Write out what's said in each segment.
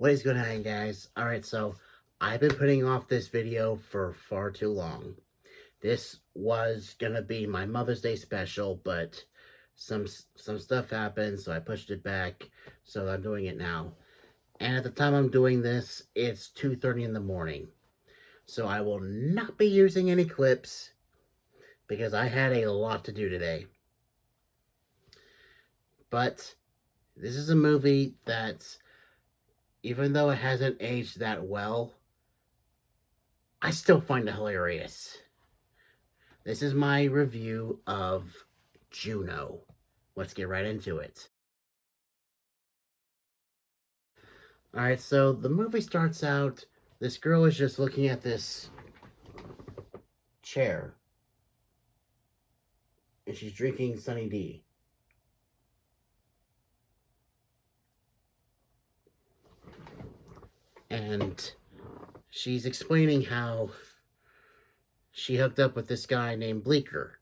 What is going on, guys? Alright, so I've been putting off this video for far too long. This was gonna be my Mother's Day special, but some stuff happened, so I pushed it back, so I'm doing it now. And at the time I'm doing this, it's 2:30 in the morning. So I will not be using any clips, because I had a lot to do today. But this is a movie that, even though it hasn't aged that well, I still find it hilarious. This is my review of Juno. Let's get right into it. Alright, so the movie starts out, this girl is just looking at this chair. And she's drinking Sunny D. And she's explaining how she hooked up with this guy named Bleeker.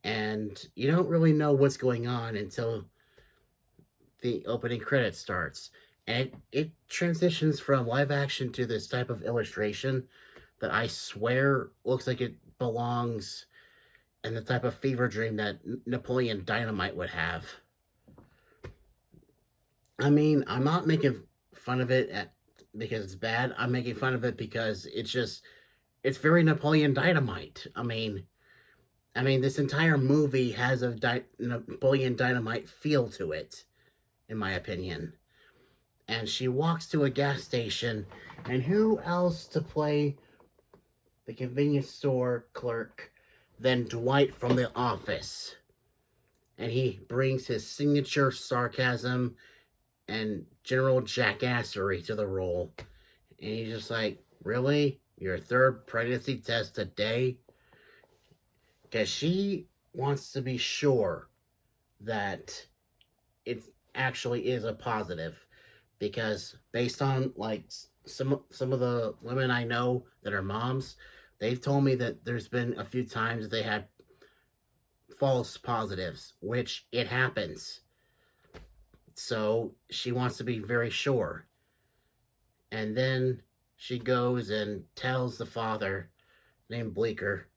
And you don't really know what's going on until the opening credits starts. And it transitions from live action to this type of illustration that I swear looks like it belongs in the type of fever dream that Napoleon Dynamite would have. I mean, I'm not making fun of it because it's bad. I'm making fun of it because it's very Napoleon Dynamite. I mean, this entire movie has a Napoleon Dynamite feel to it, in my opinion. And she walks to a gas station, and who else to play the convenience store clerk than Dwight from The Office? And he brings his signature sarcasm and general jackassery to the role. And he's just like, really? Your third pregnancy test today? Because she wants to be sure that it actually is a positive. Because based on like some of the women I know that are moms, they've told me that there's been a few times that they had false positives, which it happens. So she wants to be very sure. And then she goes and tells the father, named Bleeker,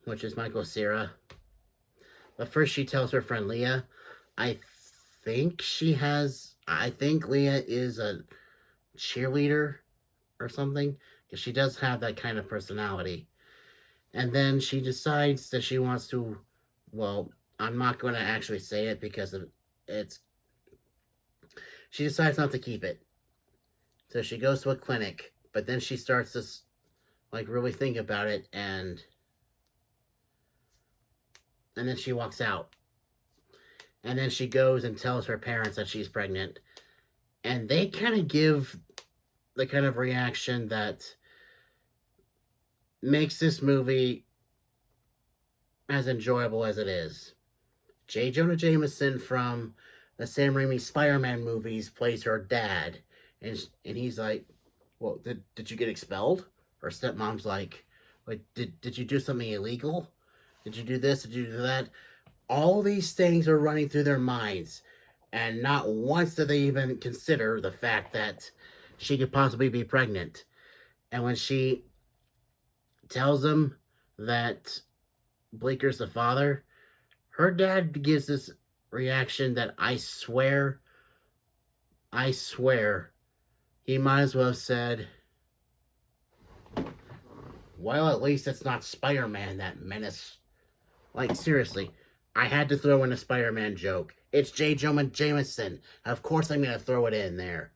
which is Michael Cera. But first she tells her friend Leah. I think Leah is a cheerleader or something, because she does have that kind of personality. And then she decides that she wants to, well, I'm not going to actually say it because she decides not to keep it. So she goes to a clinic, but then she starts to like really think about it, and then she walks out. And then she goes and tells her parents that she's pregnant. And they kind of give the kind of reaction that makes this movie as enjoyable as it is. J. Jonah Jameson from the Sam Raimi Spider-Man movies plays her dad. And he's like, well, did you get expelled? Her stepmom's like, did you do something illegal? Did you do this? Did you do that? All these things are running through their minds, and not once do they even consider the fact that she could possibly be pregnant. And when she tells them that Bleeker's the father, her dad gives this reaction that I swear, he might as well have said, well, at least it's not Spider-Man, that menace. Like, seriously, I had to throw in a Spider-Man joke. It's J. Jonah Jameson. Of course I'm going to throw it in there.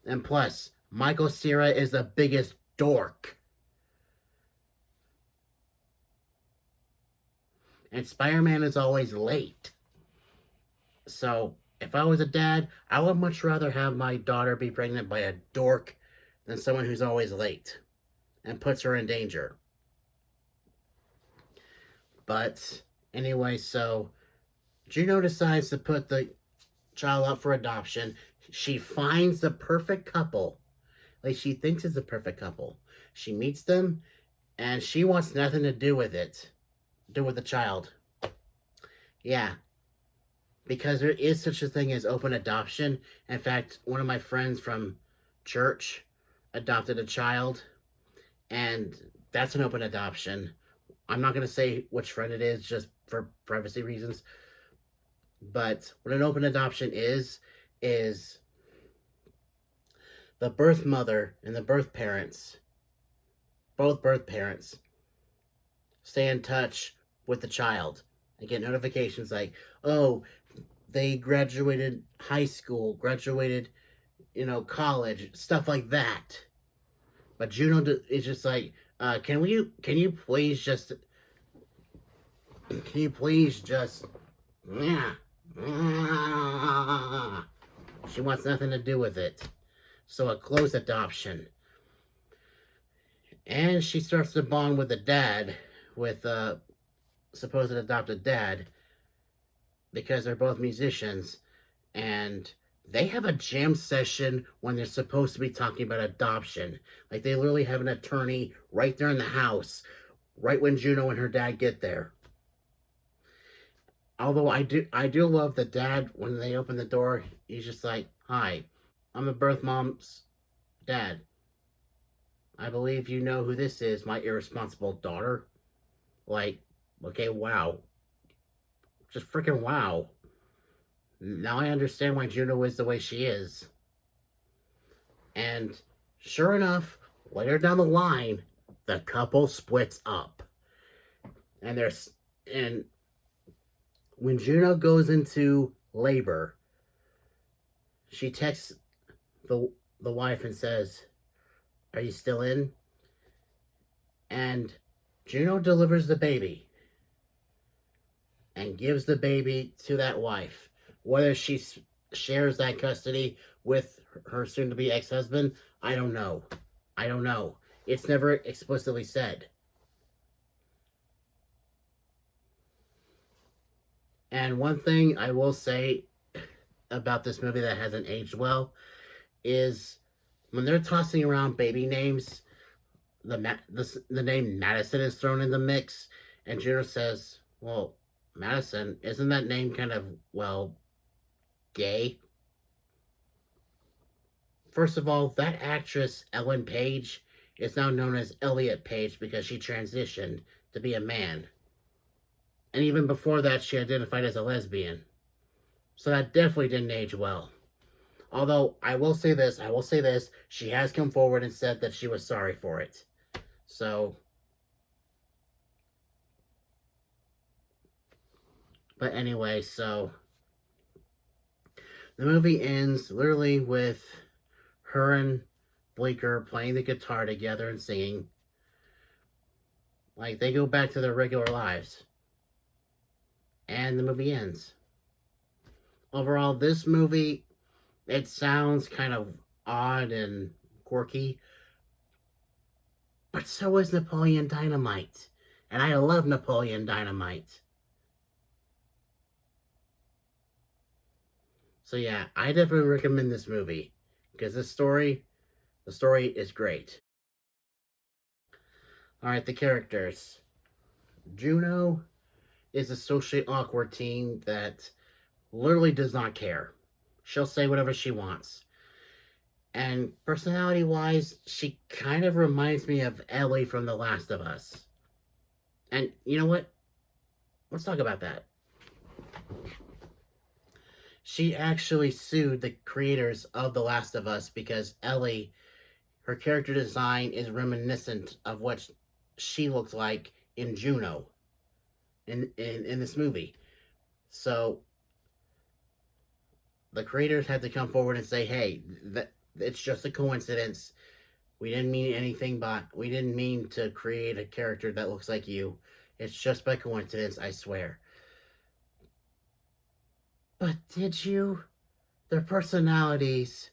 And plus, Michael Cera is the biggest dork. And Spider-Man is always late. So, if I was a dad, I would much rather have my daughter be pregnant by a dork than someone who's always late and puts her in danger. But anyway, so Juno decides to put the child up for adoption. She finds the perfect couple. Like, she thinks it's the perfect couple. She meets them, and she wants nothing to do with it. Do with the child. Yeah. because there is such a thing as open adoption. In fact, one of my friends from church adopted a child, and that's an open adoption. I'm not going to say which friend it is just for privacy reasons, but what an open adoption is the birth mother and the birth parents, both birth parents, stay in touch with the child and get notifications like, oh, they graduated high school, graduated, college, stuff like that. But Juno is just like, can you please just, yeah, she wants nothing to do with it. So a closed adoption. And she starts to bond with the dad, with supposed adopted dad, because they're both musicians, and they have a jam session when they're supposed to be talking about adoption. Like they literally have an attorney right there in the house, right when Juno and her dad get there. Although I do love the dad when they open the door. He's just like, "Hi, I'm the birth mom's dad. I believe you know who this is, my irresponsible daughter." Like, okay, wow, just freaking wow. Now I understand why Juno is the way she is. And sure enough, later down the line, the couple splits up. And and when Juno goes into labor, she texts the wife and says, "Are you still in?" And Juno delivers the baby and gives the baby to that wife. Whether she shares that custody with her soon to be ex husband, I don't know. I don't know. It's never explicitly said. And one thing I will say about this movie that hasn't aged well is when they're tossing around baby names, the name Madison is thrown in the mix, and Juno says, "Well, Madison, isn't that name kind of, well, gay?" First of all, that actress, Ellen Page, is now known as Elliot Page because she transitioned to be a man. And even before that, she identified as a lesbian. So that definitely didn't age well. Although, I will say this, she has come forward and said that she was sorry for it. So, but anyway, so the movie ends literally with her and Bleecker playing the guitar together and singing. Like they go back to their regular lives. And the movie ends. Overall, this movie, it sounds kind of odd and quirky, but so is Napoleon Dynamite. And I love Napoleon Dynamite. So yeah, I definitely recommend this movie because the story is great. All right, the characters. Juno is a socially awkward teen that literally does not care. She'll say whatever she wants. And personality wise, she kind of reminds me of Ellie from The Last of Us. And you know what? Let's talk about that. She actually sued the creators of The Last of Us because Ellie, her character design is reminiscent of what she looked like in Juno in this movie. So the creators had to come forward and say, "Hey, that it's just a coincidence. We didn't mean anything, but we didn't mean to create a character that looks like you. It's just by coincidence, I swear." But did you? Their personalities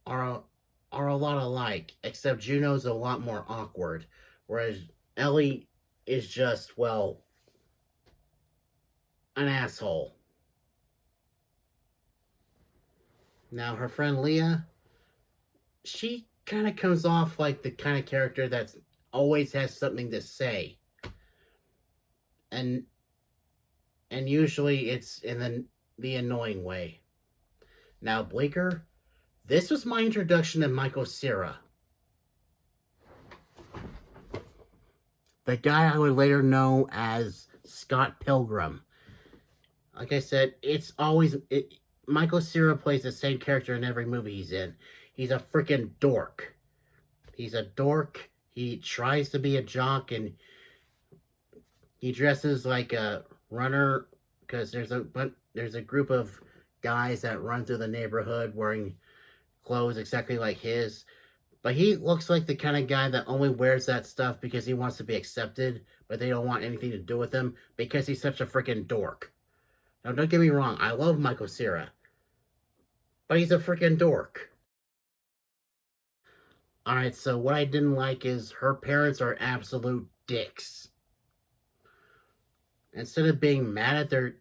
are are a lot alike, except Juno's a lot more awkward, whereas Ellie is just, well, an asshole. Now her friend Leah, she kind of comes off like the kind of character that's always has something to say, and usually it's in the annoying way. Now, Bleeker, this was my introduction to Michael Cera, the guy I would later know as Scott Pilgrim. Like I said, it's always Michael Cera plays the same character in every movie he's in. He's a freaking dork. He's a dork. He tries to be a jock, and he dresses like a runner because there's a group of guys that run through the neighborhood wearing clothes exactly like his. But he looks like the kind of guy that only wears that stuff because he wants to be accepted, but they don't want anything to do with him because he's such a freaking dork. Now, don't get me wrong, I love Michael Cera, but he's a freaking dork. Alright, so what I didn't like is her parents are absolute dicks. Instead of being mad at their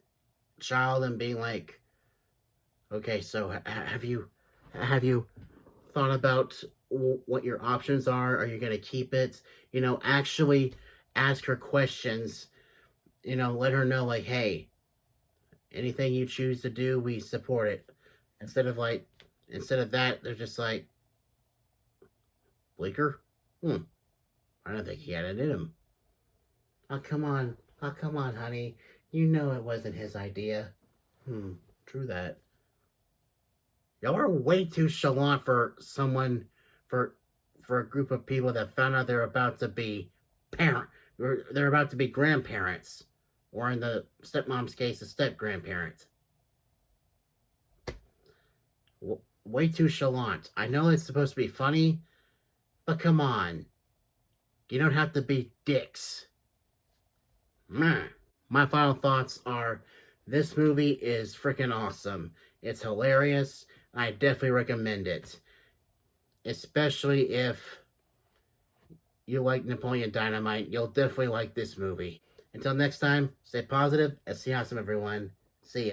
child and being like, okay, so have you thought about what your options are? Are you going to keep it? Actually ask her questions. Let her know, like, hey, anything you choose to do, we support it. Instead of that, they're just like, Bleeker? I don't think he had it in him. Oh, come on. Oh, come on, honey. You know it wasn't his idea. True that. Y'all are way too chalant for someone, for for a group of people that found out they're about to be parent, or they're about to be grandparents, or in the stepmom's case, a step grandparent. Way too chalant. I know it's supposed to be funny, but come on, you don't have to be dicks. Meh. My final thoughts are: this movie is freaking awesome. It's hilarious. I definitely recommend it, especially if you like Napoleon Dynamite. You'll definitely like this movie. Until next time, stay positive and stay awesome, everyone. See ya.